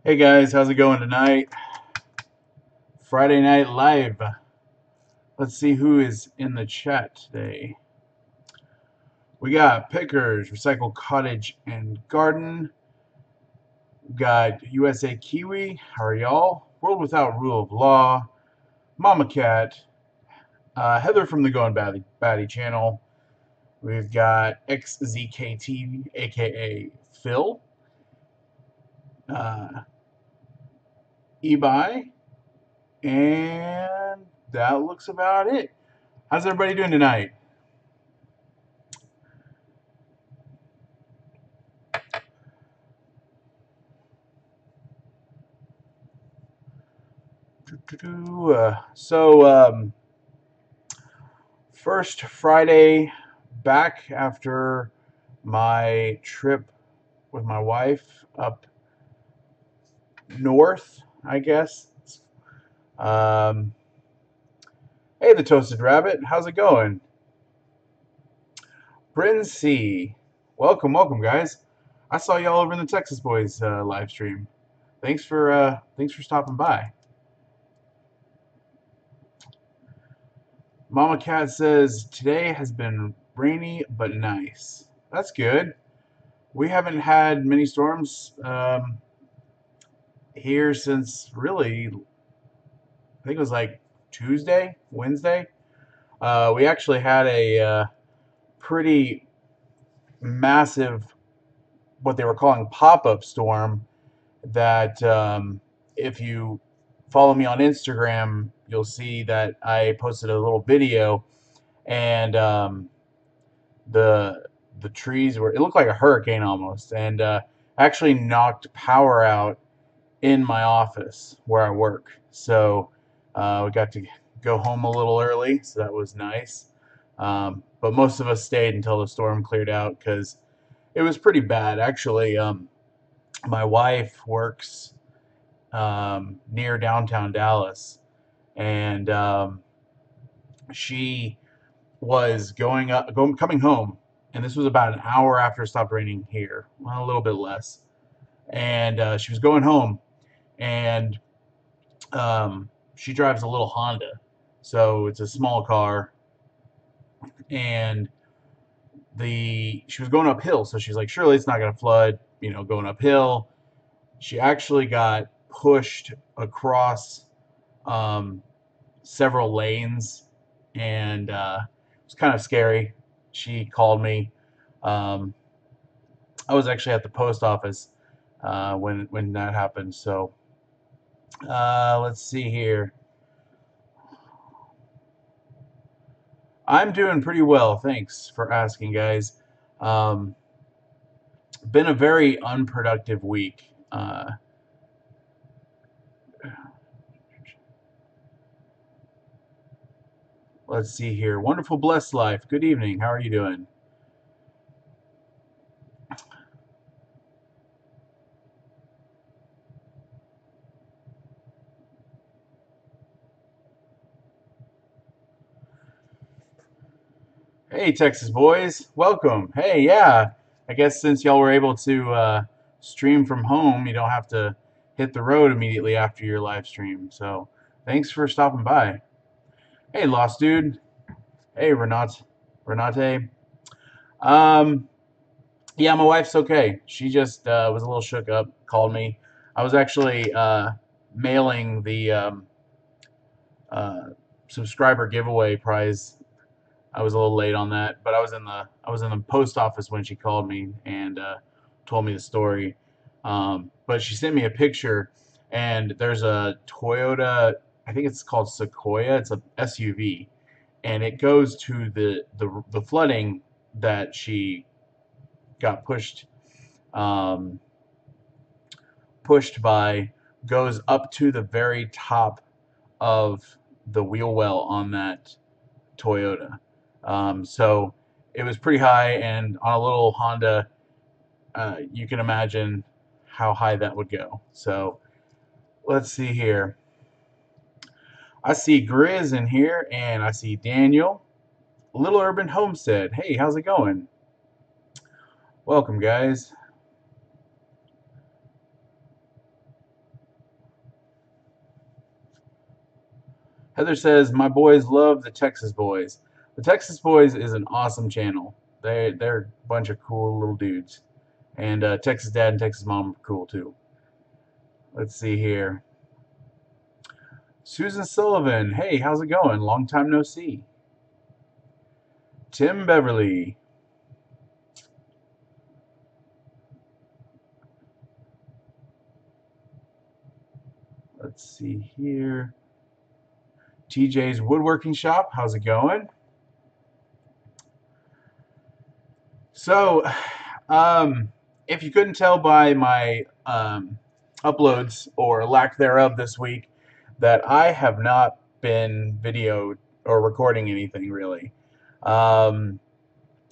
Hey guys, how's it going tonight? Friday Night Live. Let's see who is in the chat today. We got Pickers, Recycle Cottage and Garden. We got USA Kiwi. How are y'all? World Without Rule of Law. Mama Cat. Heather from the Going Batty channel. We've got XZKT, aka Phil. Ebi. And that looks about it. How's everybody doing tonight? First Friday back after my trip with my wife up north, I guess. Um, hey, the Toasted Rabbit, how's it going? Bryn C, welcome, guys. I saw y'all over in the Texas Boys live stream. Thanks for stopping by. Mama Cat says today has been rainy but nice. That's good. We haven't had many storms here since really, I think it was like Tuesday, Wednesday. We actually had a pretty massive, what they were calling pop-up storm that if you follow me on Instagram, you'll see that I posted a little video, and the trees were, it looked like a hurricane almost, and actually knocked power out in my office where I work. So we got to go home a little early, so that was nice. But most of us stayed until the storm cleared out because it was pretty bad. Actually, my wife works near downtown Dallas, and she was coming home, and this was about an hour after it stopped raining here, well, a little bit less. And she was going home, and she drives a little Honda, so it's a small car, and she was going uphill, so she's like, surely it's not going to flood, going uphill. She actually got pushed across several lanes, and it was kind of scary. She called me. Um, I was actually at the post office when that happened. So let's see here. I'm doing pretty well. Thanks for asking, guys. Um, been a very unproductive week. Let's see here. Wonderful, blessed life. Good evening. How are you doing? Hey, Texas boys. Welcome. Hey, yeah. I guess since y'all were able to stream from home, you don't have to hit the road immediately after your live stream. So thanks for stopping by. Hey, Lost Dude. Hey, Renate. Um, yeah, my wife's okay. She just was a little shook up, called me. I was actually mailing the uh, subscriber giveaway prize. I was a little late on that, but I was in the post office when she called me and told me the story. But she sent me a picture, and there's a Toyota. I think it's called Sequoia. It's a SUV, and it goes to the flooding that she got um, pushed by, goes up to the very top of the wheel well on that Toyota. So it was pretty high, and on a little Honda, you can imagine how high that would go. So let's see here. I see Grizz in here, and I see Daniel. Little Urban Homestead. Hey, how's it going? Welcome, guys. Heather says, my boys love the Texas Boys. The Texas Boys is an awesome channel. They're a bunch of cool little dudes. And Texas Dad and Texas Mom are cool too. Let's see here. Susan Sullivan, hey, how's it going? Long time no see. Tim Beverly. Let's see here. TJ's Woodworking Shop, how's it going? So, if you couldn't tell by my uploads or lack thereof this week, that I have not been video or recording anything really. Um,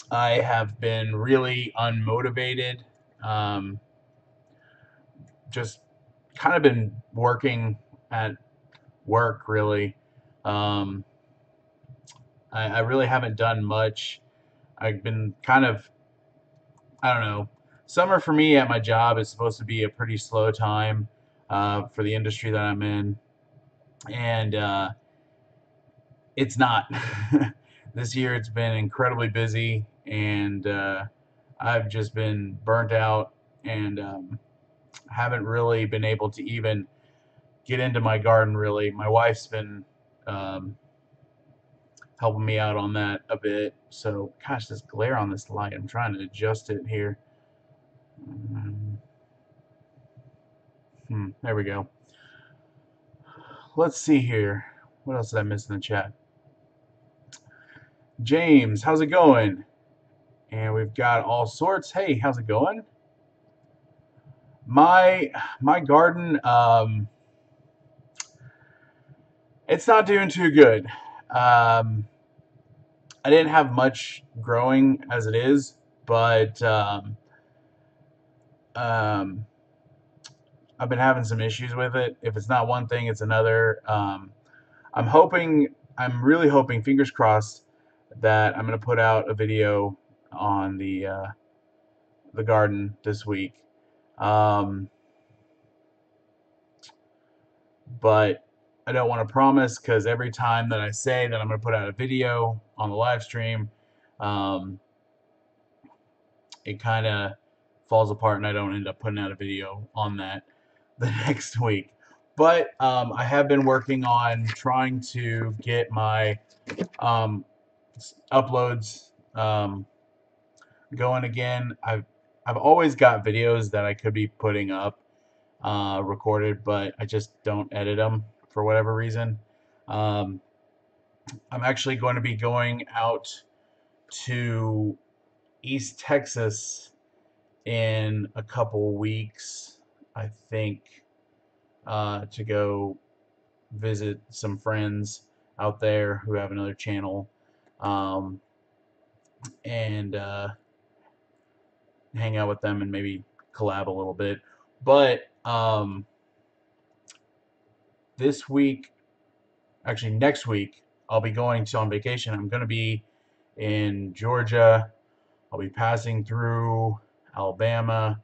I have been really unmotivated. Um, just kind of been working at work really. Um, I really haven't done much. I've been kind of, I don't know. Summer for me at my job is supposed to be a pretty slow time for the industry that I'm in, and it's not. This year it's been incredibly busy, and I've just been burnt out and haven't really been able to even get into my garden really. My wife's been um, helping me out on that a bit. So, gosh, this glare on this light, I'm trying to adjust it here. There we go. Let's see here. What else did I miss in the chat? James, how's it going? And we've got all sorts. Hey, how's it going? My garden, it's not doing too good. I didn't have much growing as it is, but um, I've been having some issues with it. If it's not one thing, it's another. I'm hoping, I'm really hoping, fingers crossed, that I'm going to put out a video on the garden this week. Um, but I don't want to promise because every time that I say that I'm going to put out a video on the live stream, um, it kind of falls apart and I don't end up putting out a video on that the next week. But I have been working on trying to get my uploads going again. I've always got videos that I could be putting up recorded, but I just don't edit them for whatever reason. Um, I'm actually going to be going out to East Texas in a couple weeks, I think, to go visit some friends out there who have another channel, um, and hang out with them and maybe collab a little bit. But this week, actually next week, I'll be going on vacation. I'm going to be in Georgia. I'll be passing through Alabama.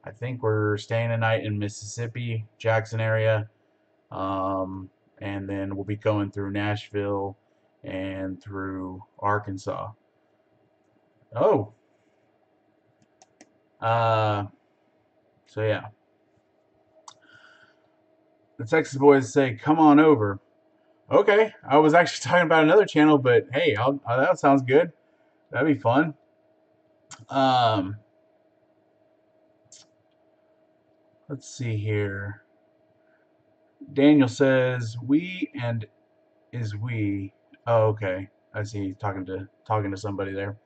I think we're staying a night in Mississippi, Jackson area. And then we'll be going through Nashville and through Arkansas. Oh. So yeah. The Texas boys say, come on over. Okay, I was actually talking about another channel, but hey, that sounds good. That'd be fun. Let's see here. Daniel says we and is we. Oh, okay. I see. Talking to somebody there.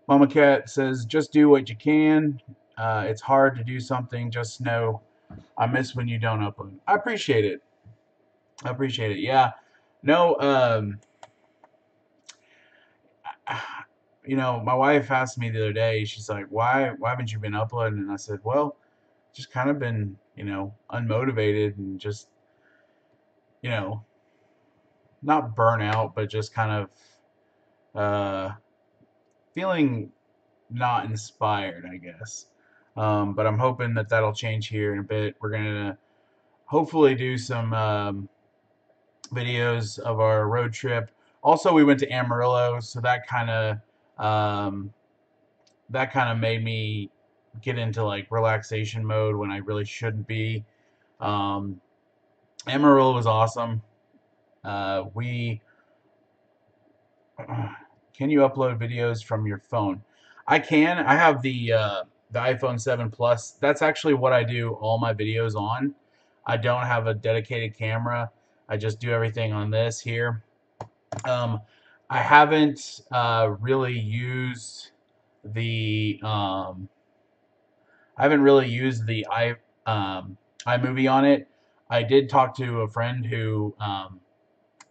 Mama Cat says just do what you can. It's hard to do something. Just know I miss when you don't upload. I appreciate it. I appreciate it. Yeah. No. My wife asked me the other day. She's like, "Why haven't you been uploading?" And I said, "Well, just kind of been, unmotivated and just, you know, not burnout, but just kind of uh, feeling not inspired, I guess." But I'm hoping that that'll change here in a bit. We're gonna hopefully do some videos of our road trip. Also, we went to Amarillo, so um, that kind of made me get into like relaxation mode when I really shouldn't be. Um, Amarillo was awesome. We Can you upload videos from your phone? I can. I have the iPhone 7 Plus. That's actually what I do all my videos on. I don't have a dedicated camera. I just do everything on this here. Um, I haven't really used the iMovie on it. I did talk to a friend who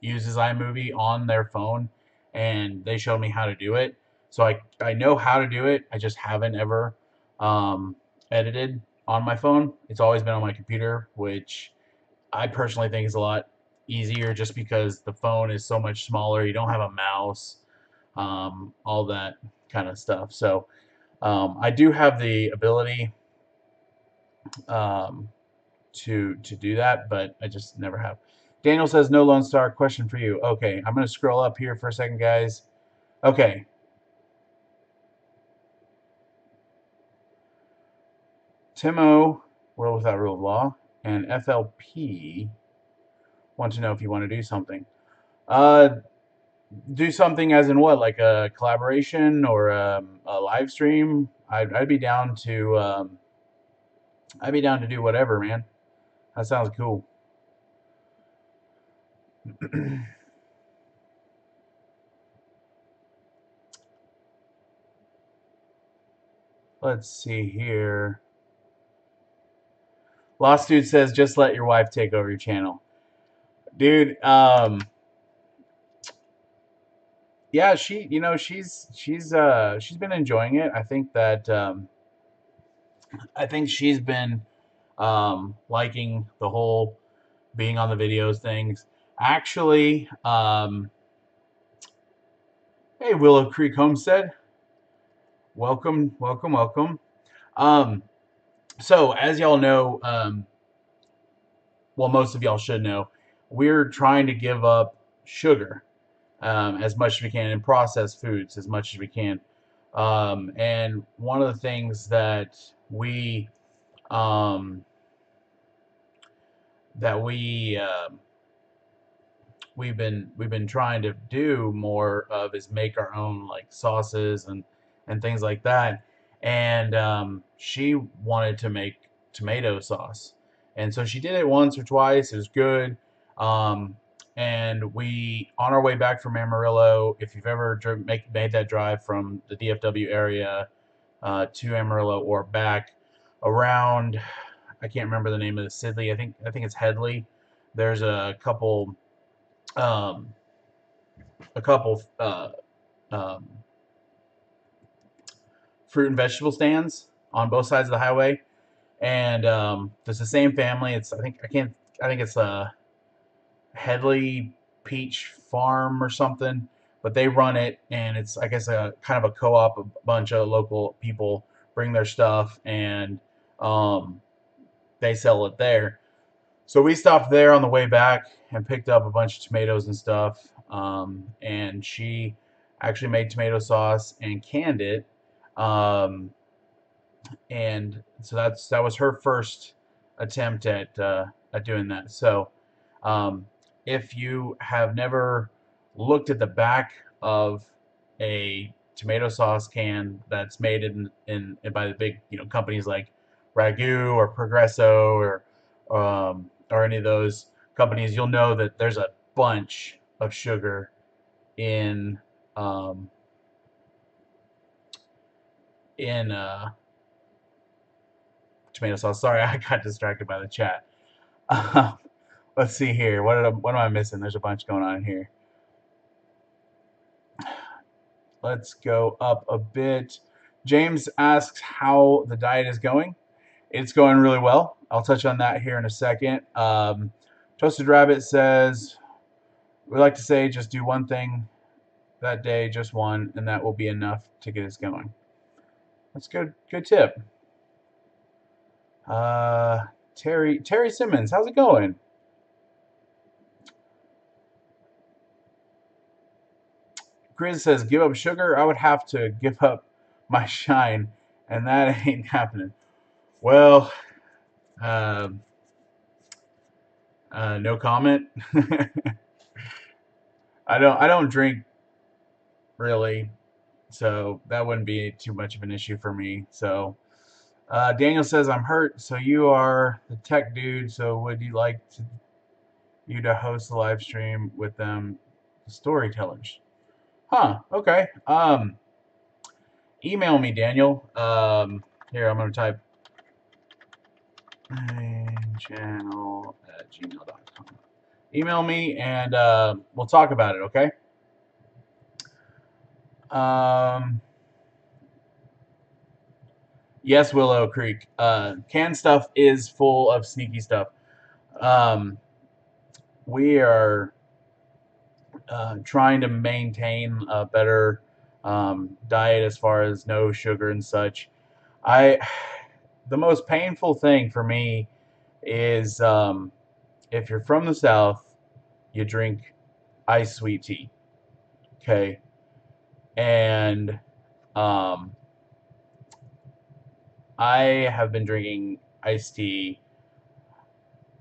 uses iMovie on their phone, and they showed me how to do it. So I know how to do it. I just haven't ever um, edited on my phone. It's always been on my computer, which I personally think is a lot easier just because the phone is so much smaller. You don't have a mouse, all that kind of stuff. So I do have the ability um, to do that, but I just never have. Daniel says no Lone Star. Question for you. Okay, I'm gonna scroll up here for a second, guys. Okay, Timo, World Without Rule of Law, and FLP want to know if you want to do something. Uh, do something as in what, like a collaboration or a live stream? I'd be down to do whatever, man. That sounds cool. Let's see here. Lost Dude says, just let your wife take over your channel. Dude, yeah, she's been enjoying it. I think she's been liking the whole being on the videos things. Actually, hey, Willow Creek Homestead, welcome, welcome, welcome. Um, so as y'all know, well, most of y'all should know, we're trying to give up sugar as much as we can and processed foods as much as we can. And one of the things um, that we've been trying to do more of is make our own like sauces and things like that. And she wanted to make tomato sauce, and so she did it once or twice. It was good. Um, and we, on our way back from Amarillo, if you've ever made that drive from the DFW area to Amarillo or back around, I can't remember the name of the Sidley. I think it's Headley. There's um, a couple um, fruit and vegetable stands on both sides of the highway, and it's the same family. It's I think it's a Headley Peach Farm or something, but they run it, and it's I guess a kind of a co-op. A bunch of local people bring their stuff, and um, they sell it there. So we stopped there on the way back and picked up a bunch of tomatoes and stuff. And she actually made tomato sauce and canned it. Um, and so that was her first attempt at doing that. So um, if you have never looked at the back of a tomato sauce can that's made in by the big companies like Ragu or Progresso or any of those companies, you'll know that there's a bunch of sugar in um, in tomato sauce. Sorry, I got distracted by the chat. Let's see here. What am I missing? There's a bunch going on here. Let's go up a bit. James asks how the diet is going. It's going really well. I'll touch on that here in a second. Toasted Rabbit says, we like to say just do one thing that day, just one, and that will be enough to get us going. That's good. Good tip. Terry Simmons. How's it going? Grizz says, give up sugar. I would have to give up my shine, and that ain't happening. Well, um, no comment. I don't drink really, so that wouldn't be too much of an issue for me. So Daniel says, I'm hurt. So you are the tech dude. So would you like you to host a live stream with them, storytellers? Huh. Okay. Email me, Daniel. Here, I'm gonna type channel@gmail.com. Email me and we'll talk about it. Okay. Um, yes, Willow Creek. Canned stuff is full of sneaky stuff. Um, we are trying to maintain a better diet as far as no sugar and such. I the most painful thing for me is if you're from the South, you drink iced sweet tea, okay, and um, I have been drinking iced tea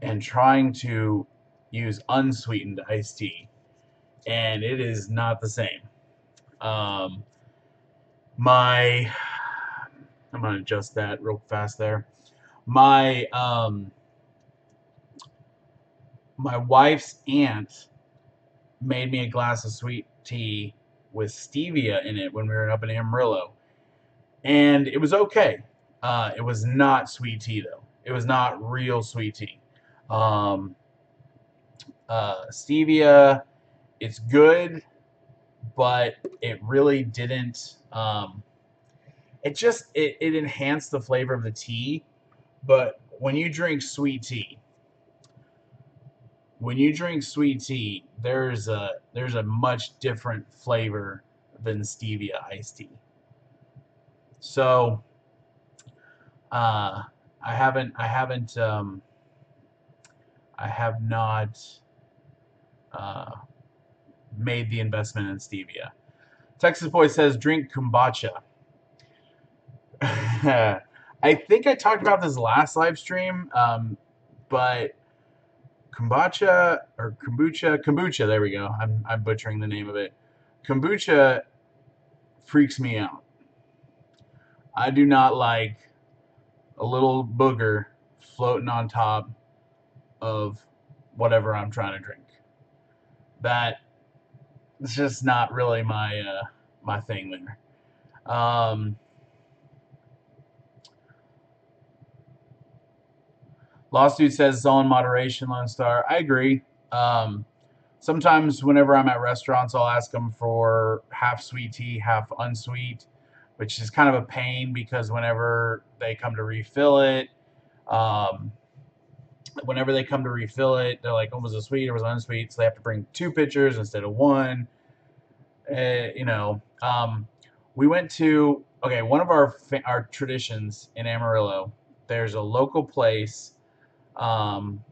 and trying to use unsweetened iced tea, and it is not the same. Um, my I'm gonna adjust that real fast there. My my wife's aunt made me a glass of sweet tea with stevia in it when we were up in Amarillo, and it was okay. It was not sweet tea though. It was not real sweet tea. Um, Stevia, it's good, but it really didn't. It enhanced the flavor of the tea. But when you drink sweet tea, there's a much different flavor than stevia iced tea. So uh, I have not uh, made the investment in stevia. Texas Boy says drink kombucha. I think I talked about this last live stream, but kombucha. There we go. I'm butchering the name of it. Kombucha freaks me out. I do not like a little booger floating on top of whatever I'm trying to drink. That it's just not really my thing there. Lost Dude says it's all in moderation, Lone Star. I agree. Um, Sometimes whenever I'm at restaurants, I'll ask them for half sweet tea, half unsweet, which is kind of a pain because they come to refill it, um, they're like, "Oh, was it sweet or was it unsweet?" So they have to bring two pitchers instead of one. You know, we went to one of our traditions in Amarillo. There's a local place um,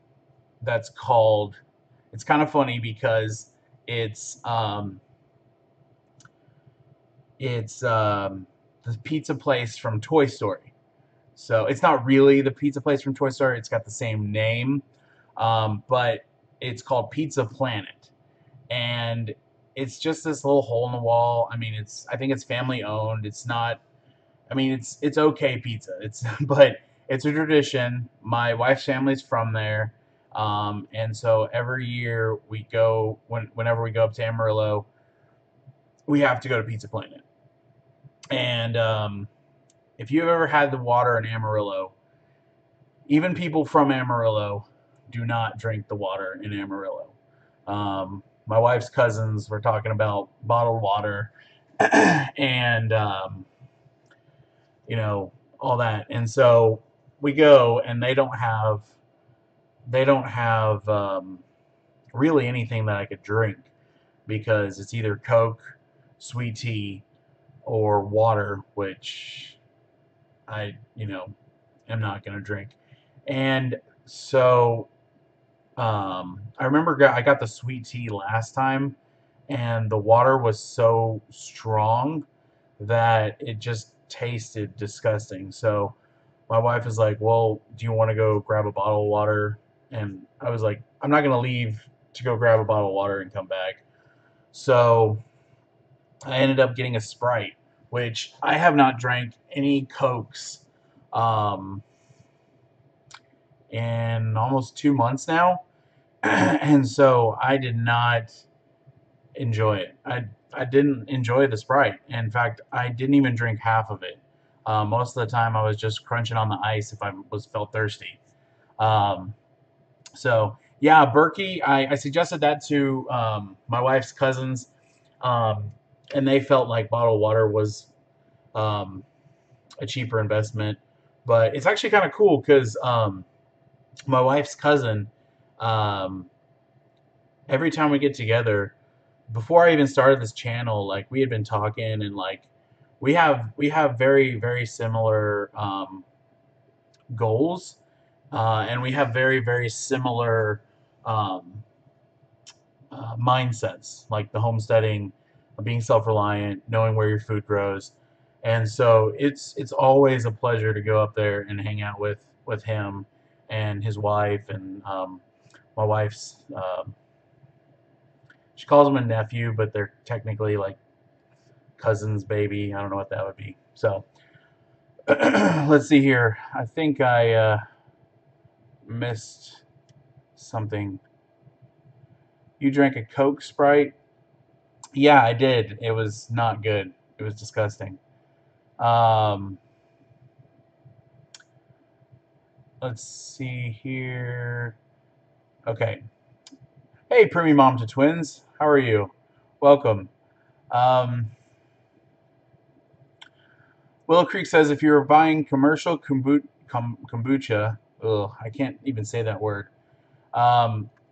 that's called. It's kind of funny because it's um, it's the pizza place from Toy Story. So it's not really the pizza place from Toy Story. It's got the same name, but it's called Pizza Planet, and it's just this little hole in the wall. I think it's family owned. It's not. It's okay pizza. It's but it's a tradition. My wife's family's from there, and so every year whenever we go up to Amarillo, we have to go to Pizza Planet. And if you've ever had the water in Amarillo, even people from Amarillo do not drink the water in Amarillo. My wife's cousins were talking about bottled water and all that, and so we go, and they don't have really anything that I could drink because it's either Coke, sweet tea, or water, which I am not going to drink. And So I remember I got the sweet tea last time, and the water was so strong that it just tasted disgusting. So my wife is like, "Well, do you want to go grab a bottle of water?" And I was like, "I'm not gonna leave to go grab a bottle of water and come back." So I ended up getting a Sprite, which I have not drank any Cokes um, in almost 2 months now, and so I did not enjoy it. I didn't enjoy the Sprite. In fact, I didn't even drink half of it. Most of the time, I was just crunching on the ice if I was felt thirsty. Um, so yeah, Berkey. I suggested that to my wife's cousins, um, and they felt like bottled water was um, a cheaper investment. But it's actually kind of cool because my wife's cousin, um, every time we get together, before I even started this channel, like we had been talking and like we have very very similar goals, and we have very very similar um, mindsets, like the homesteading, being self-reliant, knowing where your food grows, and so it's always a pleasure to go up there and hang out with him and his wife and my wife's. She calls him a nephew, but they're technically like cousin's baby. I don't know what that would be. So let's see here. I think I missed something. You drank a Coke Sprite? Yeah, I did. It was not good. It was disgusting. Um, let's see here. Okay. Hey, Primy Mom to Twins. How are you? Welcome. Um, Willow Creek says if you're buying commercial kombucha, ugh, I can't even say that word.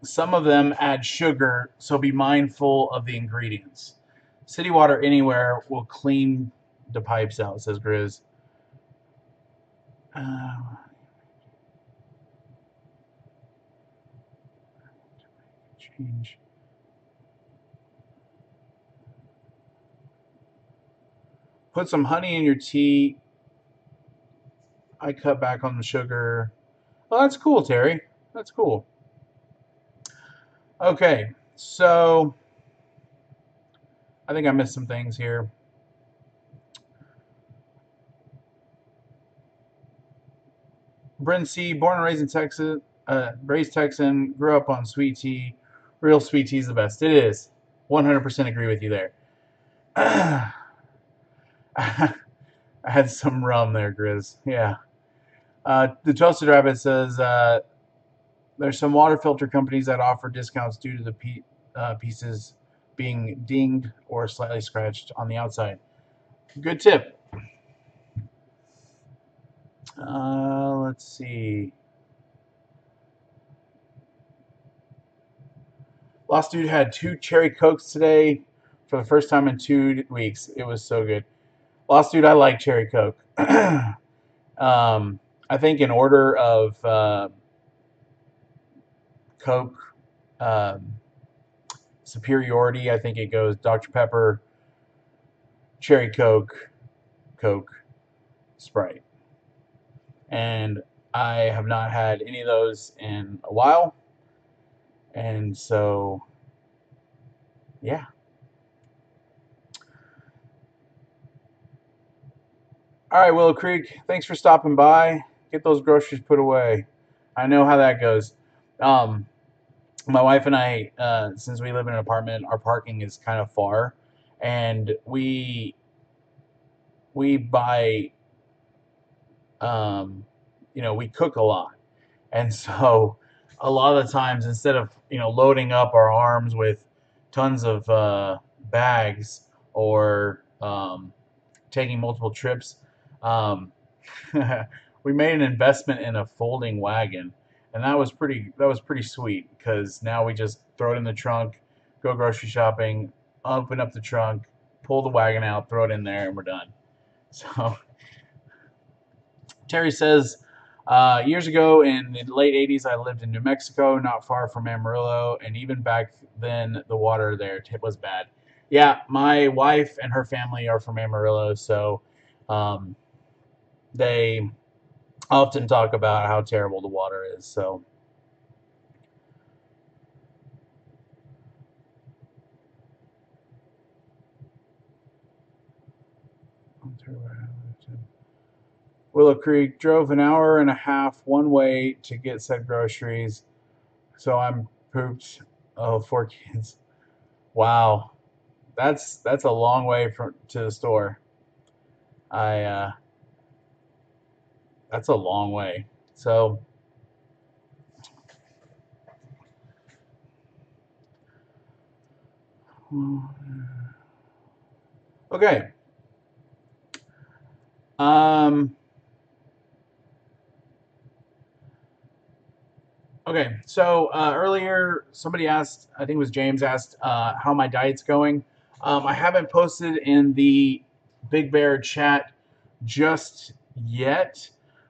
Some of them add sugar, so be mindful of the ingredients. City Water Anywhere will clean the pipes out, says Grizz. Uh, change. Put some honey in your tea. I cut back on the sugar. Oh, that's cool, Terry. That's cool. Okay, so I think I missed some things here. Bryn C, born and raised in Texas, raised Texan, grew up on sweet tea. Real sweet tea is the best. It is. 100% agree with you there. I had some rum there, Grizz. Yeah. The Toasted Rabbit says there's some water filter companies that offer discounts due to the pieces being dinged or slightly scratched on the outside. Good tip. Let's see. Lost Dude had 2 cherry Cokes today for the first time in 2 weeks. It was so good. Lost Dude, I like cherry Coke. I think in order of Coke um, superiority, I think it goes Dr. Pepper, cherry Coke, Coke, Sprite. And I have not had any of those in a while. And so, yeah. All right, Willow Creek, thanks for stopping by. Get those groceries put away. I know how that goes. Um, my wife and I, since we live in an apartment, our parking is kind of far, and we buy, um, we cook a lot, and so a lot of the times instead of loading up our arms with tons of bags or taking multiple trips, um, we made an investment in a folding wagon, and that was pretty sweet because now we just throw it in the trunk, go grocery shopping, open up the trunk, pull the wagon out, throw it in there, and we're done. So Terry says, Years ago in the late 80s, I lived in New Mexico, not far from Amarillo, and even back then, the water there was bad. Yeah, my wife and her family are from Amarillo, so um, they often talk about how terrible the water is. So, Willow Creek drove an hour and a half one way to get said groceries, so I'm pooped. Oh, 4 kids. Wow, that's a long way from to the store. I That's a long way. So okay. Um, okay. So earlier, somebody asked, I think it was James asked, how my diet's going. I haven't posted in the Big Bear chat just yet,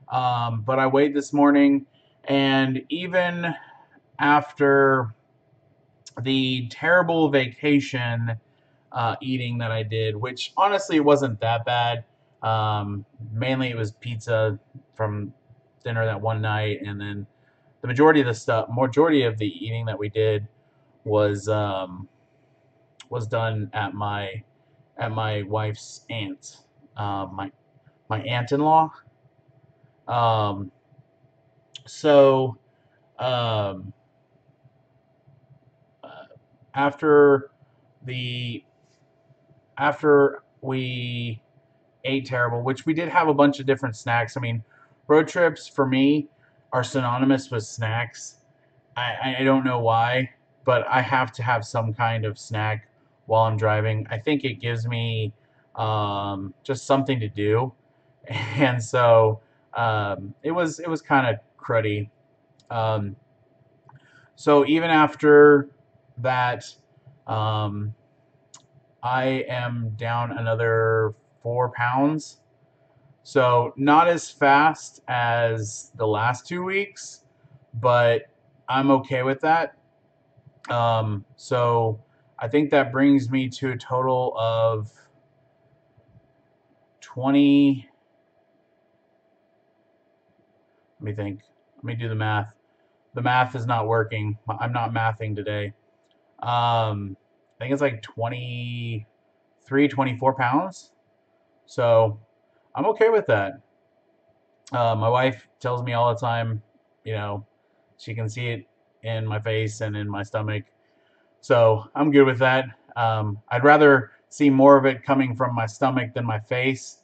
but I weighed this morning, and even after the terrible vacation eating that I did, which honestly wasn't that bad. Mainly it was pizza from dinner that one night, and then the majority of the eating that we did was done at my wife's aunt, my aunt-in-law. Um, so um, uh, after the after we ate terrible, which we did have a bunch of different snacks. I mean, road trips for me are synonymous with snacks. I don't know why, but I have to have some kind of snack while I'm driving. I think it gives me just something to do, and so it was kind of cruddy. Um, so even after that, um, I am down another 4 pounds. So not as fast as the last 2 weeks, but I'm okay with that. So I think that brings me to a total of 20. Let me think. Let me do the math. The math is not working. I'm not mathing today. I think it's like 23, 24 pounds. So I'm okay with that. My wife tells me all the time, you know, she can see it in my face and in my stomach. So I'm good with that. I'd rather see more of it coming from my stomach than my face,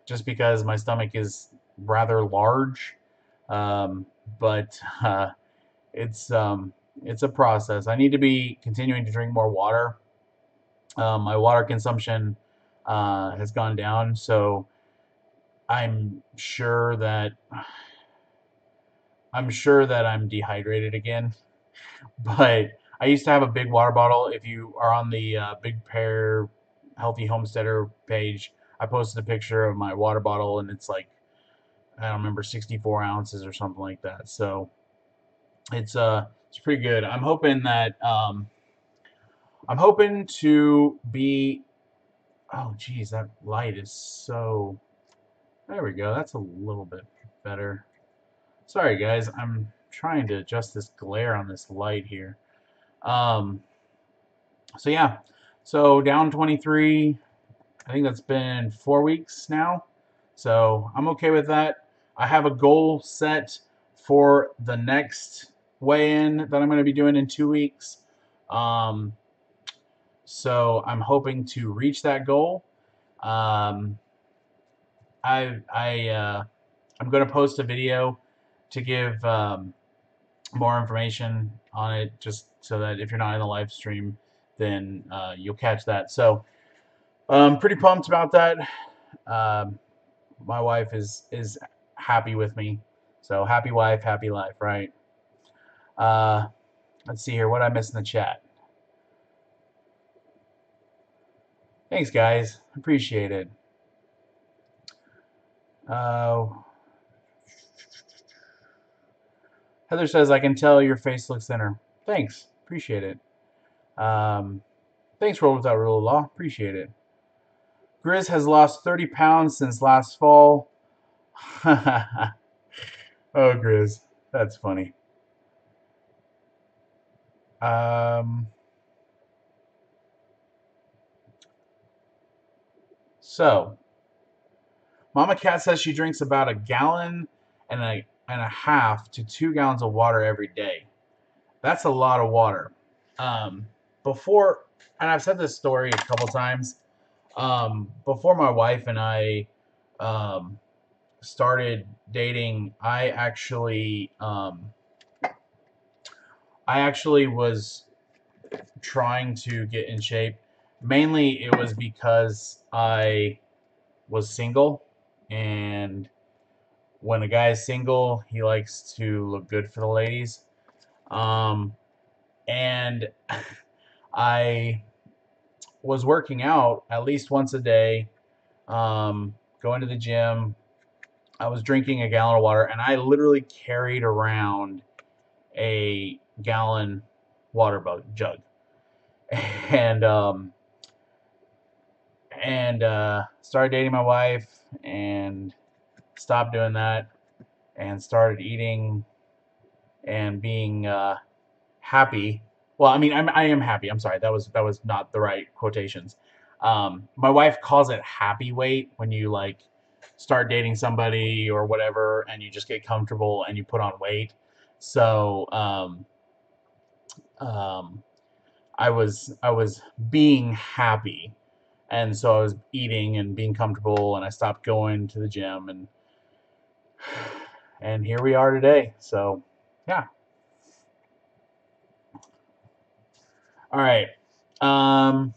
just because my stomach is rather large. Um, but it's um, it's a process. I need to be continuing to drink more water. My water consumption has gone down, so I'm sure that I'm dehydrated again. But I used to have a big water bottle. If you are on the Big Pear Healthy Homesteader page, I posted a picture of my water bottle, and it's like, I don't remember, 64 ounces or something like that. So it's pretty good. I'm hoping to be. Oh, geez, that light is so. There we go. That's a little bit better. Sorry, guys. I'm trying to adjust this glare on this light here. Um, so yeah, so down 23. I think that's been 4 weeks now. So I'm okay with that. I have a goal set for the next weigh-in that I'm going to be doing in 2 weeks. Um, so I'm hoping to reach that goal. Um, I'm going to post a video to give more information on it, just so that if you're not in the live stream, then you'll catch that. So I'm pretty pumped about that. Um, my wife is happy with me. So happy wife, happy life, right? Uh, let's see here. What I missed in the chat. Thanks, guys. Appreciate it. Uh, Heather says, I can tell your face looks thinner. Thanks. Appreciate it. Um, thanks, Roll Without Rule of Law. Appreciate it. Grizz has lost 30 pounds since last fall. Oh, Grizz. That's funny. Um, so, Mama Cat says she drinks about a gallon and a half to 2 gallons of water every day. That's a lot of water. Um, before, and I've said this story a couple times. Before my wife and I um, started dating, I actually was trying to get in shape. Mainly, it was because I was single, and when a guy is single, he likes to look good for the ladies. Um, and I was working out at least once a day, going to the gym. I was drinking a gallon of water, and I literally carried around a gallon water jug, and started dating my wife, and stopped doing that, and started eating and being happy. Well, I mean, I am happy. I'm sorry, that was not the right quotations. My wife calls it happy weight when you like start dating somebody or whatever, and you just get comfortable and you put on weight. So um, I was being happy, and so I was eating and being comfortable, and I stopped going to the gym, and here we are today. So yeah. All right. Um,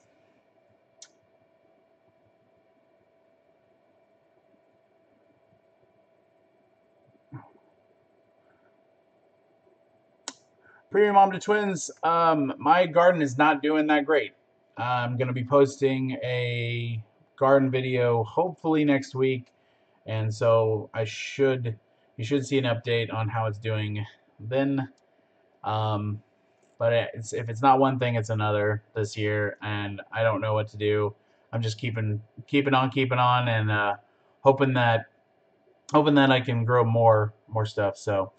Premium Mom to Twins. My garden is not doing that great. I'm gonna be posting a garden video hopefully next week, and so you should see an update on how it's doing then. Um, but if it's not one thing, it's another this year, and I don't know what to do. I'm just keeping on, and hoping that hoping that I can grow more stuff. So.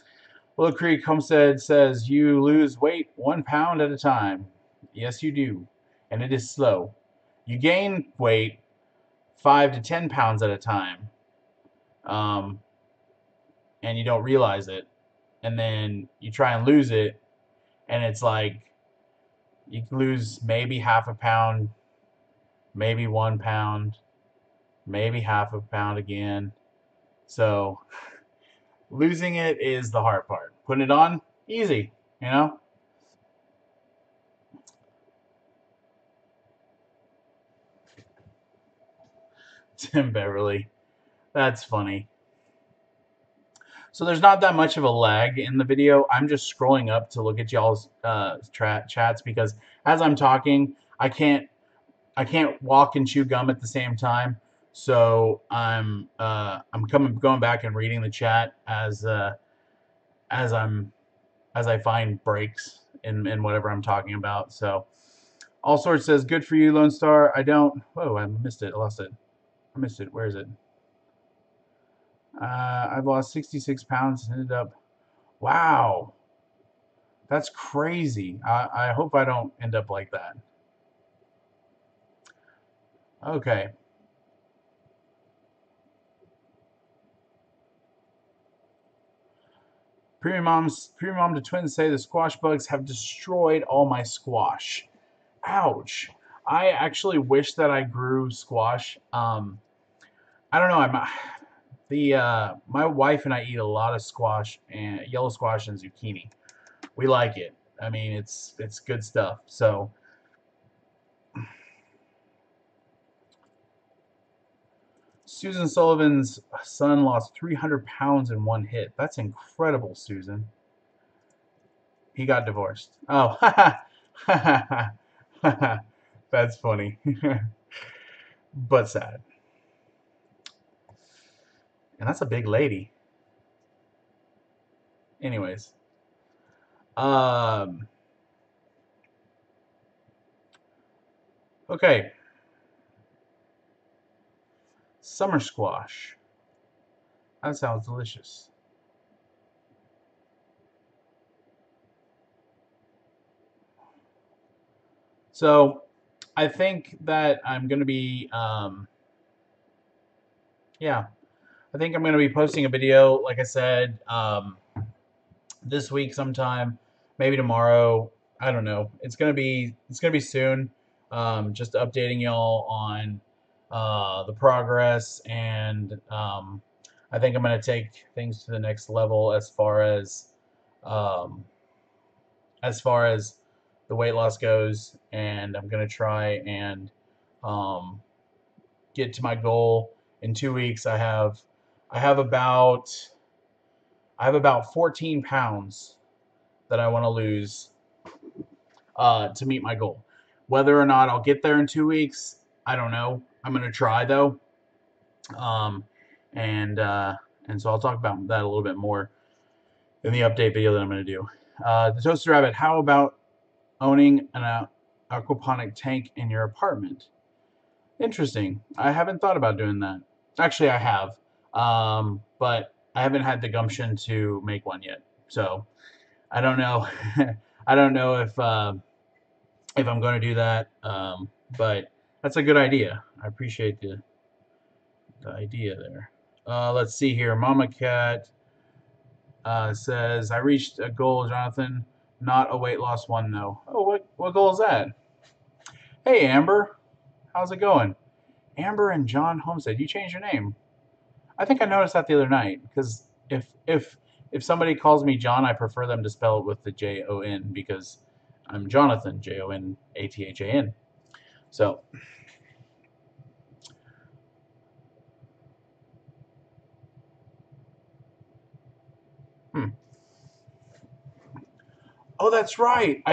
Willow Creek Homestead says you lose weight 1 pound at a time. Yes, you do. And it is slow. You gain weight 5 to 10 pounds at a time. Um, and you don't realize it. And then you try and lose it, and it's like you lose maybe half a pound, maybe 1 pound, maybe half a pound again. So losing it is the hard part. Putting it on, easy, you know? Tim Beverly. That's funny. So there's not that much of a lag in the video. I'm just scrolling up to look at y'all's chats because as I'm talking, I can't walk and chew gum at the same time. So I'm going back and reading the chat as I'm as I find breaks in whatever I'm talking about. So all sorts says good for you, Lone Star. I don't. Whoa, I missed it. I lost it. I missed it. Where is it? I've lost 66 pounds. Ended up. Wow. That's crazy. I hope I don't end up like that. Okay. Premium Mom to Twins say the squash bugs have destroyed all my squash. Ouch. I actually wish that I grew squash. I don't know. My wife and I eat a lot of squash and yellow squash and zucchini. We like it. I mean, it's good stuff. So Susan Sullivan's son lost 300 pounds in one hit. That's incredible, Susan. He got divorced. Oh, that's funny, but sad. And that's a big lady. Anyways, Um, okay, summer squash. That sounds delicious. So I think that I'm going to be, yeah, I think I'm going to be posting a video, like I said, this week sometime, maybe tomorrow. I don't know. It's gonna be soon. Just updating y'all on the progress, and I think I'm gonna take things to the next level um, as far as the weight loss goes, and I'm gonna try and um, get to my goal in 2 weeks. I have about I have about 14 pounds that I want to lose to meet my goal. Whether or not I'll get there in 2 weeks, I don't know. I'm gonna try though, um, and uh, and so I'll talk about that a little bit more in the update video that I'm gonna do. The Toasted Rabbit. How about owning an aquaponic tank in your apartment? Interesting. I haven't thought about doing that. Actually, I have, but I haven't had the gumption to make one yet. So I don't know. I don't know if I'm going to do that. But that's a good idea. I appreciate the idea there. Let's see here. Mama Cat says, I reached a goal, Jonathan. Not a weight loss one, though. Oh, what goal is that? Hey, Amber. How's it going? Amber and John Homestead. You changed your name. I think I noticed that the other night because if somebody calls me John, I prefer them to spell it with the Jon because I'm Jonathan, Jonathan. So, hmm. Oh, that's right.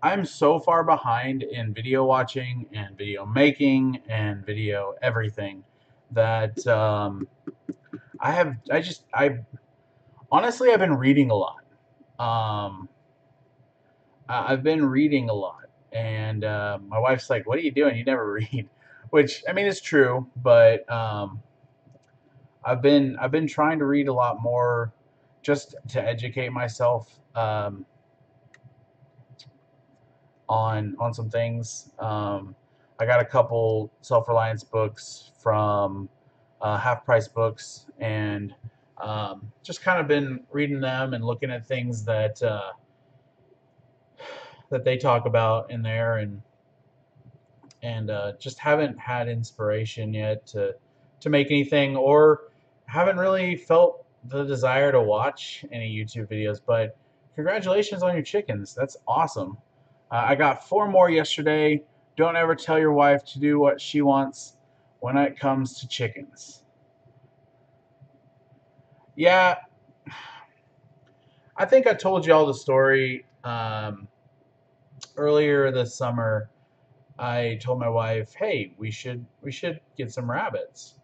I'm so far behind in video watching and video making and video everything that I honestly I've been reading a lot. Um, I've been reading a lot, and my wife's like, "What are you doing? You never read," which I mean is true, but I've been trying to read a lot more just to educate myself. On some things. I got a couple self reliance books from Half Price Books, and just kind of been reading them and looking at things that they talk about in there, and just haven't had inspiration yet to make anything, or haven't really felt the desire to watch any YouTube videos. But congratulations on your chickens. That's awesome. I got 4 more yesterday. Don't ever tell your wife to do what she wants when it comes to chickens. Yeah, I think I told you all the story earlier this summer. I told my wife, "Hey, we should get some rabbits,"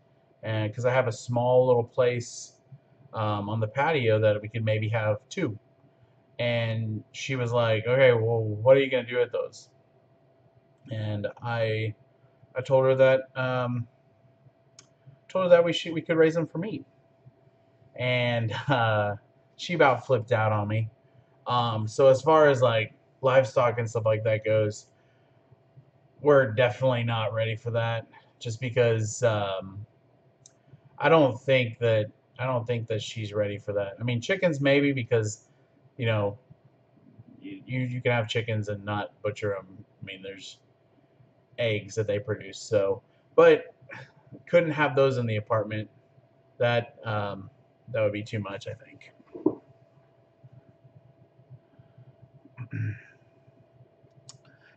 and because I have a small little place on the patio that we could maybe have two. And she was like, "Okay, well, what are you gonna do with those?" And I told her that we could raise them for meat, and she about flipped out on me. So as far as like livestock and stuff like that goes, we're definitely not ready for that. Just because I don't think that I don't think that she's ready for that. I mean, chickens maybe because you know you can have chickens and not butcher them. I mean, there's eggs that they produce. So, but couldn't have those in the apartment. That that would be too much, I think.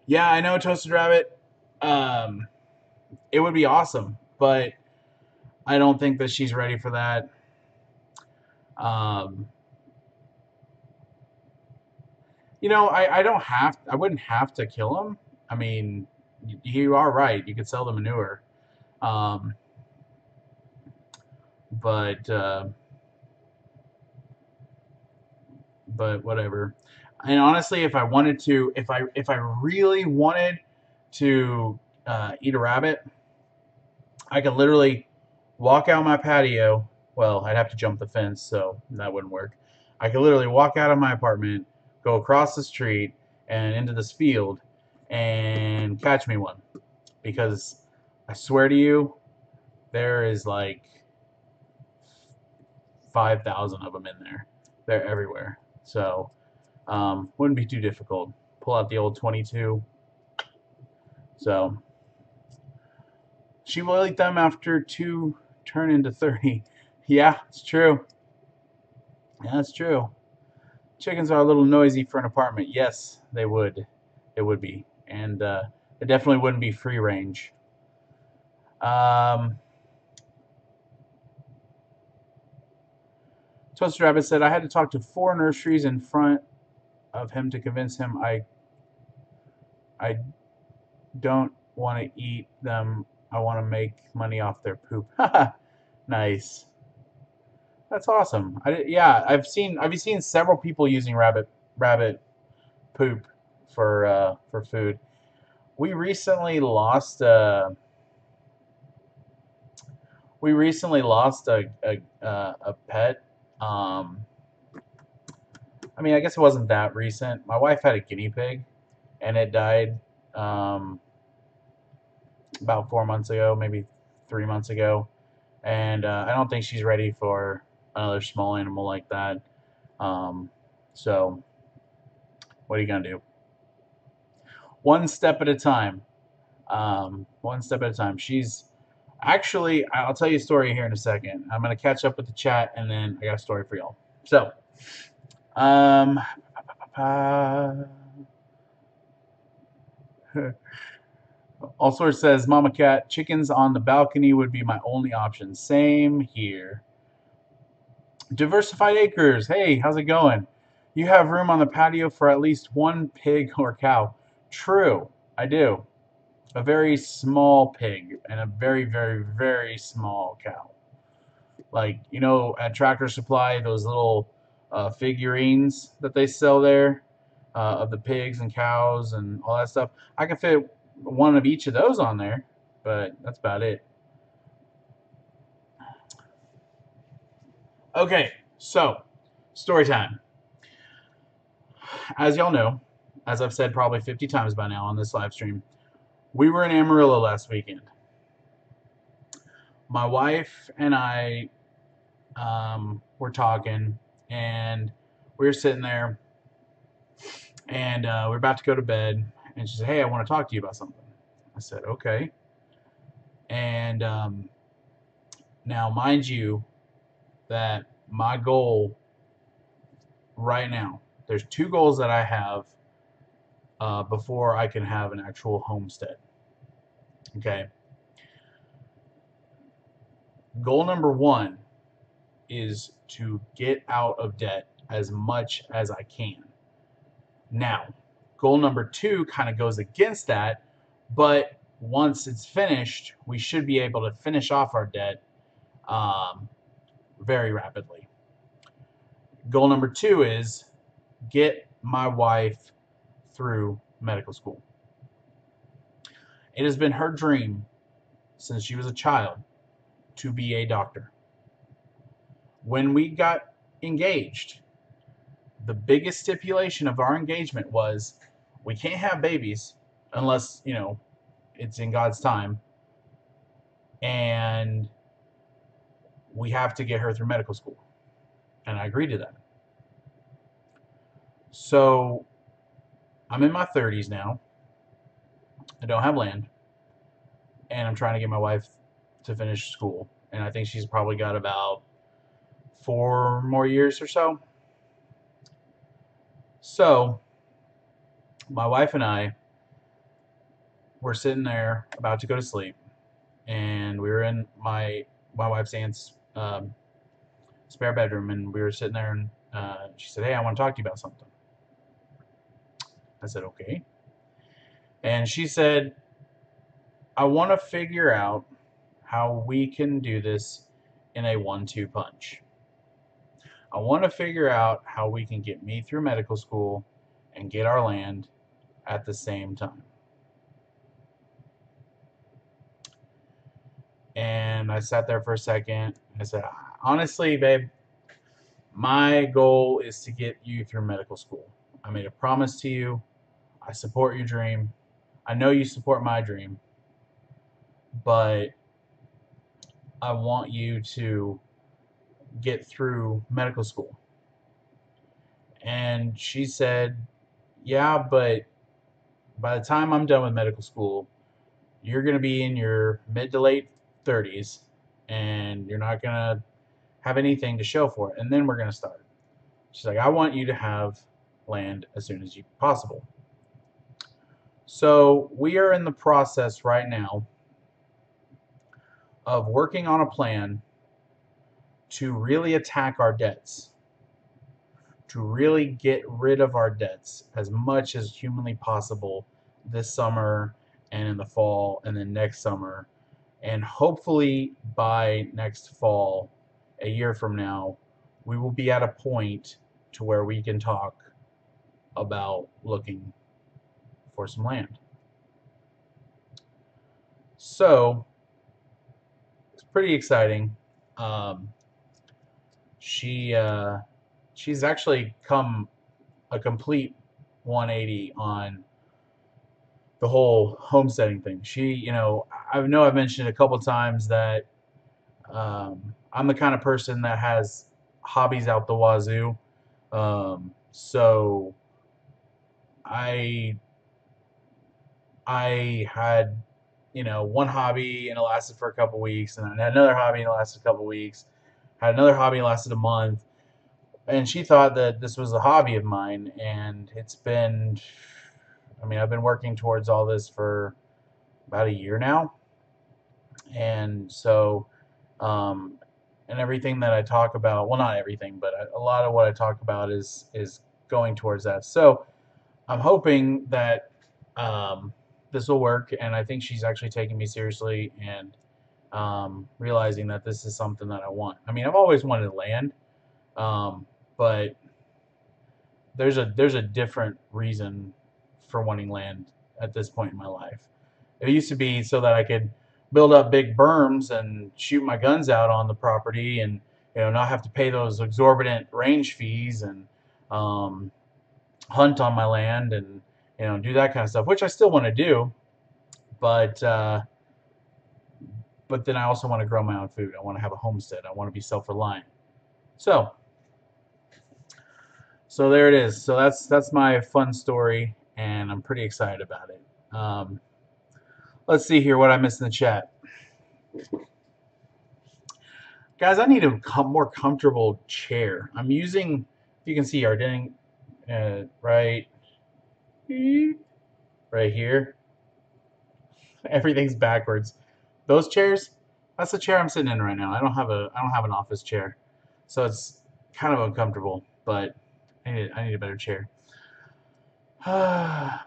Yeah, I know, Toasted Rabbit. Um, it would be awesome, but I don't think that she's ready for that. Um, I don't I wouldn't have to kill them. I mean, you are right. You could sell the manure. Um, but but whatever. And honestly, if I wanted to, if I really wanted to eat a rabbit, I could literally walk out my patio. Well, I'd have to jump the fence, so that wouldn't work. I could literally walk out of my apartment, go across the street, and into this field, and catch me one. Because I swear to you, there is like 5,000 of them in there. They're everywhere. So, wouldn't be too difficult. Pull out the old 22. So, she will eat them after 2 turn into 30. Yeah, it's true. Yeah, that's true. Chickens are a little noisy for an apartment. Yes, they would. They would be. And it definitely wouldn't be free range. Um, Toasted Rabbit said, I had to talk to 4 nurseries in front of him to convince him I don't want to eat them. I want to make money off their poop. Nice. That's awesome. Yeah, I've seen several people using rabbit poop for food. We recently lost a pet. Um, I mean, I guess it wasn't that recent. My wife had a guinea pig, and it died um, about 4 months ago, maybe 3 months ago. And I don't think she's ready for another small animal like that. Um, so, what are you gonna do? One step at a time. One step at a time. She's actually, I'll tell you a story here in a second. I'm gonna catch up with the chat, and then I got a story for y'all. So, um, all sorts says, Mama Cat, chickens on the balcony would be my only option. Same here. Diversified Acres. Hey, how's it going? You have room on the patio for at least one pig or cow. True, I do. A very small pig and a very, very, very small cow. Like, at Tractor Supply, those little figurines that they sell there of the pigs and cows and all that stuff. I can fit one of each of those on there, but that's about it. Okay, so story time. As y'all know, as I've said probably 50 times by now on this live stream, we were in Amarillo last weekend. My wife and I were talking, and we were sitting there, and we are about to go to bed, and she said, hey, I want to talk to you about something. I said, okay. And now, mind you, that my goal right now, there's 2 goals that I have before I can have an actual homestead. Okay. Goal number 1 is to get out of debt as much as I can. Now, goal number 2 kind of goes against that, but once it's finished, we should be able to finish off our debt very rapidly. Goal number 2 is get my wife through medical school. It has been her dream since she was a child to be a doctor. When we got engaged, the biggest stipulation of our engagement was we can't have babies unless, it's in God's time, and we have to get her through medical school. And I agreed to that. So I'm in my 30s now. I don't have land, and I'm trying to get my wife to finish school. And I think she's probably got about 4 more years or so. So my wife and I were sitting there about to go to sleep, and we were in my wife's aunt's spare bedroom, and we were sitting there, and she said, hey, I want to talk to you about something. I said, okay. And she said, I want to figure out how we can do this in a 1-2 punch. I want to figure out how we can get me through medical school and get our land at the same time. And I sat there for a second. I said, honestly, babe, my goal is to get you through medical school. I made a promise to you. I support your dream. I know you support my dream, but I want you to get through medical school. And she said, yeah, but by the time I'm done with medical school, you're going to be in your mid to late 30s and you're not going to have anything to show for it. And then we're going to start. She's like, I want you to have land as soon as possible. So we are in the process right now of working on a plan to really attack our debts, to really get rid of our debts as much as humanly possible this summer and in the fall and then next summer. And hopefully by next fall, a year from now, we will be at a point to where we can talk about looking for some land. So it's pretty exciting. Um, she's actually come a complete 180 on the whole homesteading thing. I know I've mentioned a couple times that I'm the kind of person that has hobbies out the wazoo. So I I had one hobby and it lasted for a couple weeks, and I had another hobby and it lasted a couple weeks. Had another hobby and it lasted a month, and she thought that this was a hobby of mine, and it's been. I mean, I've been working towards all this for about a year now, and so, um, and everything that I talk about, well, not everything, but a lot of what I talk about is going towards that. So I'm hoping that this will work, and I think she's actually taking me seriously and realizing that this is something that I want. I mean, I've always wanted land, but there's a different reason for wanting land at this point in my life. It used to be so that I could build up big berms and shoot my guns out on the property, and not have to pay those exorbitant range fees, and um, hunt on my land, and do that kind of stuff, which I still want to do, but then I also want to grow my own food. I want to have a homestead. I want to be self-reliant. So there it is. So that's my fun story, and I'm pretty excited about it. Let's see here what I missed in the chat. Guys, I need a more comfortable chair. I'm using, if you can see, our right here. Everything's backwards. Those chairs, that's the chair I'm sitting in right now. I don't have an office chair, so it's kind of uncomfortable. But I need a better chair. The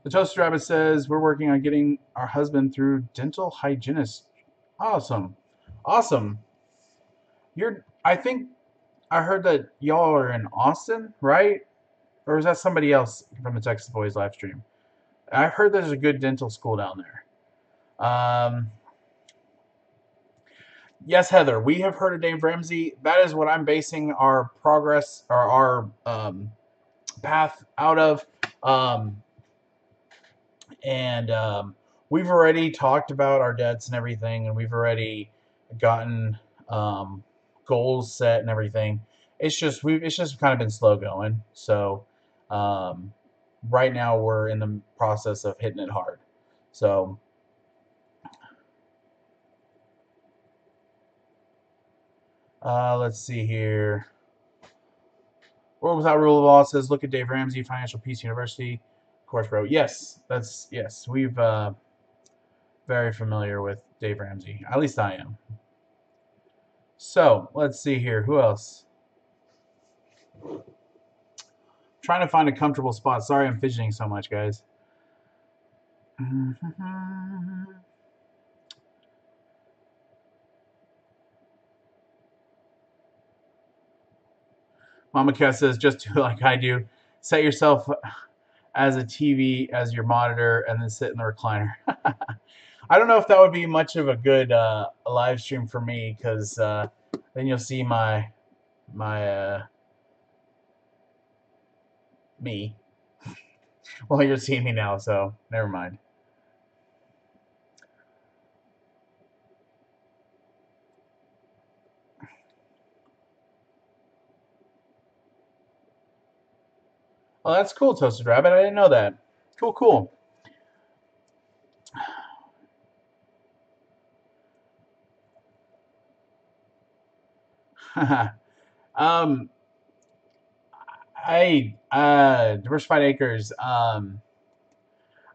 Toasted Rabbit says we're working on getting our husband through dental hygienist. Awesome, awesome. I think I heard that y'all are in Austin, right? Or is that somebody else from the Texas Boys live stream? I've heard there's a good dental school down there. Yes, Heather, we have heard of Dave Ramsey. That is what I'm basing our progress or our path out of. And we've already talked about our debts and everything, and we've already gotten goals set and everything. It's just kind of been slow going. So right now we're in the process of hitting it hard. So let's see here. World Without Rule of Law says, look at Dave Ramsey, Financial Peace University. Of course, bro. Yes. We've very familiar with Dave Ramsey. At least I am. So let's see here. Who else? Trying to find a comfortable spot. Sorry I'm fidgeting so much, guys. Mama Cat says, just do like I do. Set yourself as a TV as your monitor and then sit in the recliner. I don't know if that would be much of a good live stream for me because then you'll see my me. Well, you're seeing me now, so never mind. Oh, that's cool, Toasted Rabbit. I didn't know that. Cool, cool. um, Diversified Acres. I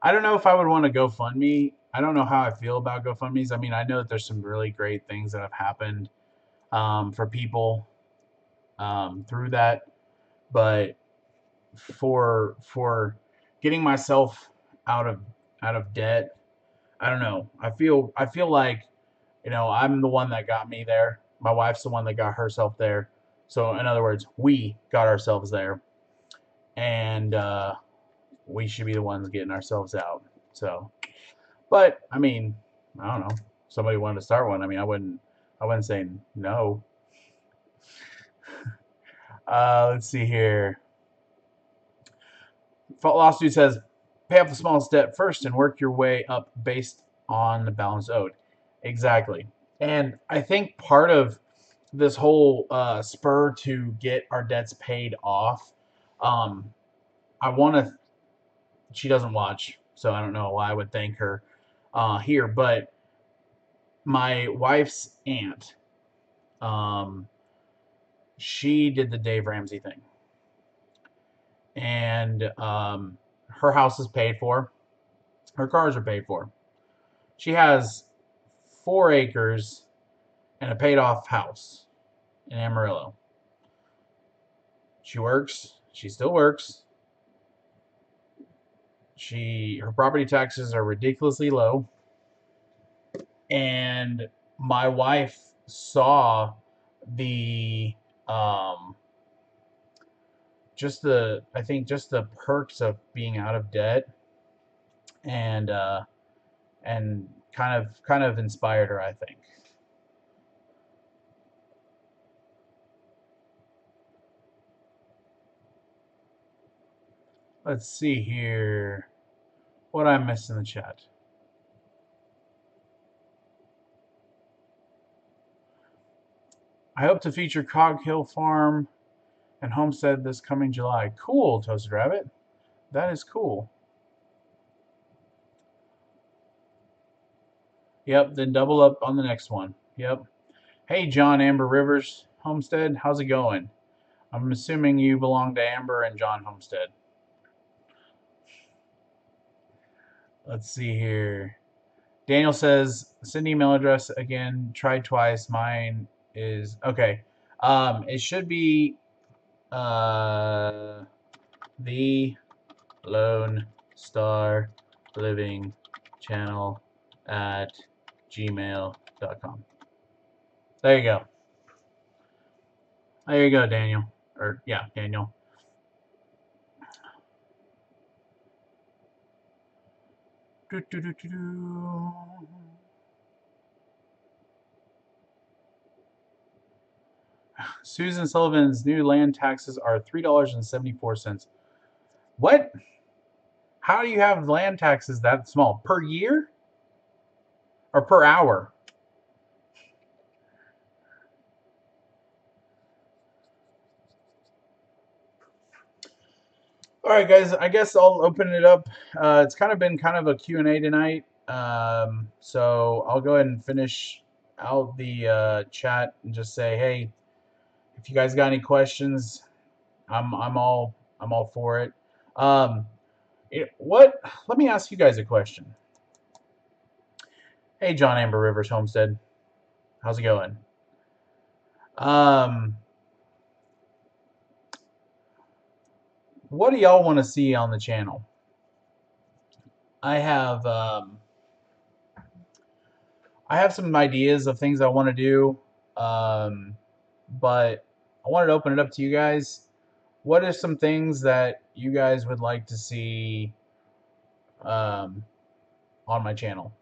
don't know if I would want to GoFundMe. I don't know how I feel about GoFundMe's. I mean, I know that there's some really great things that have happened for people through that, but for getting myself out of debt, I don't know. I feel like I'm the one that got me there. My wife's the one that got herself there. So in other words, we got ourselves there, and we should be the ones getting ourselves out. So, but I mean, I don't know. Somebody wanted to start one. I mean, I wouldn't say no. Let's see here. Lost Dude says, pay off the smallest debt first and work your way up based on the balance owed. Exactly. And I think part of this whole spur to get our debts paid off, um, I want to. She doesn't watch, so I don't know why I would thank her here. But my wife's aunt, um, she did the Dave Ramsey thing, and her house is paid for. Her cars are paid for. She has 4 acres and a paid off house in Amarillo. She works. She still works. Her property taxes are ridiculously low. And my wife saw the I think just the perks of being out of debt, and kind of inspired her, I think. Let's see here. What I missed in the chat. I hope to feature Cog Hill Farm and Homestead this coming July. Cool, Toasted Rabbit. That is cool. Yep, then double up on the next one. Yep. Hey, John Amber Rivers Homestead, how's it going? I'm assuming you belong to Amber and John Homestead. Let's see here. Daniel says, send email address again. Tried twice. Mine is okay. It should be the Lone Star Living Channel at gmail.com. There you go. There you go, Daniel. Or yeah, Daniel. Do, do, do, do, do. Susan Sullivan's new land taxes are $3.74. What? How do you have land taxes that small? Per year? Or per hour? All right, guys. I guess I'll open it up. It's kind of been kind of a Q&A tonight. So I'll go ahead and finish out the chat and just say, hey, if you guys got any questions, I'm all for it. Let me ask you guys a question. Hey, John Amber Rivers Homestead, how's it going? What do y'all want to see on the channel? I have some ideas of things I want to do, but I wanted to open it up to you guys. what are some things that you guys would like to see on my channel?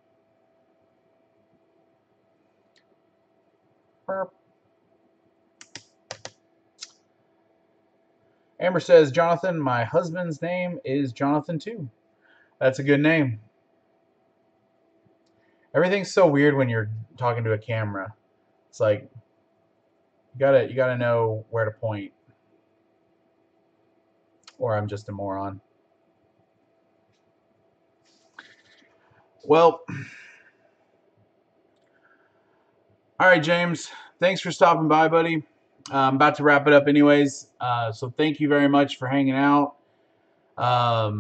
Burp. Amber says, Jonathan, my husband's name is Jonathan too. That's a good name. Everything's so weird when you're talking to a camera. It's like you gotta know where to point, or I'm just a moron. Well, all right, James. Thanks for stopping by, buddy. I'm about to wrap it up, anyways. So thank you very much for hanging out. I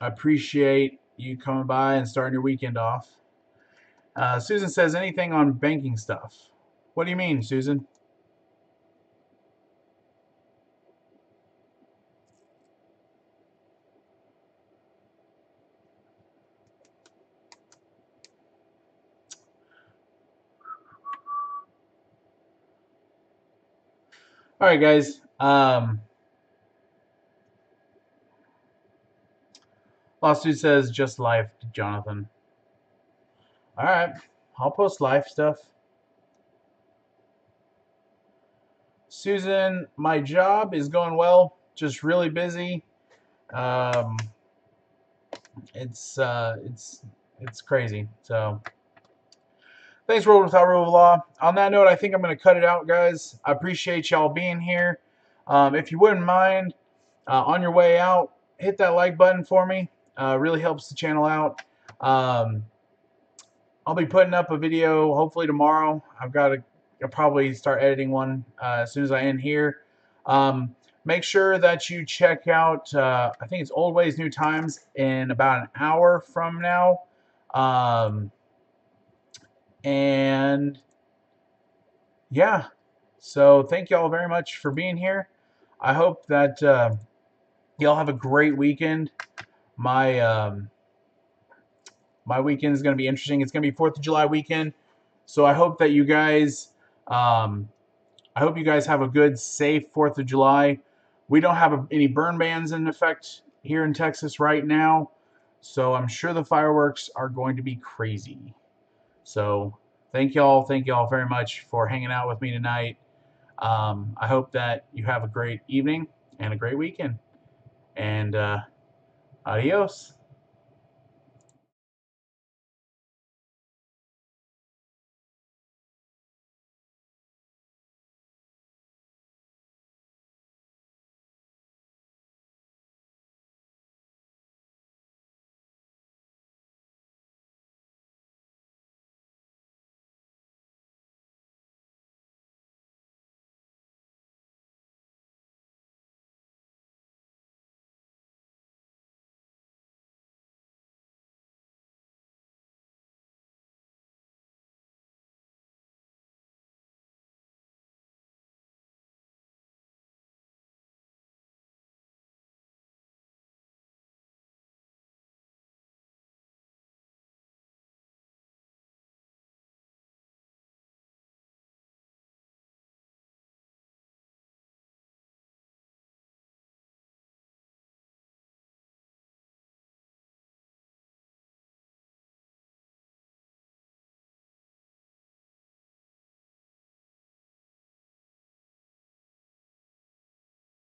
appreciate you coming by and starting your weekend off. Susan says, anything on banking stuff? What do you mean, Susan? All right, guys. Lawsuit says, just life, Jonathan. All right. I'll post life stuff. Susan, my job is going well. Just really busy. Um, it's crazy. So thanks, World Without Rule of Law. On that note, I think I'm going to cut it out, guys. I appreciate y'all being here. If you wouldn't mind, on your way out, hit that like button for me. Really helps the channel out. I'll be putting up a video hopefully tomorrow. I'll probably start editing one as soon as I end here. Make sure that you check out, I think it's Old Ways, New Times in about an hour from now. And yeah, so thank y'all very much for being here. I hope that y'all have a great weekend. My weekend is going to be interesting. It's going to be 4th of July weekend. So I hope that you guys have a good, safe 4th of July. We don't have any burn bans in effect here in Texas right now. So I'm sure the fireworks are going to be crazy. So thank y'all very much for hanging out with me tonight. I hope that you have a great evening and a great weekend. And adios.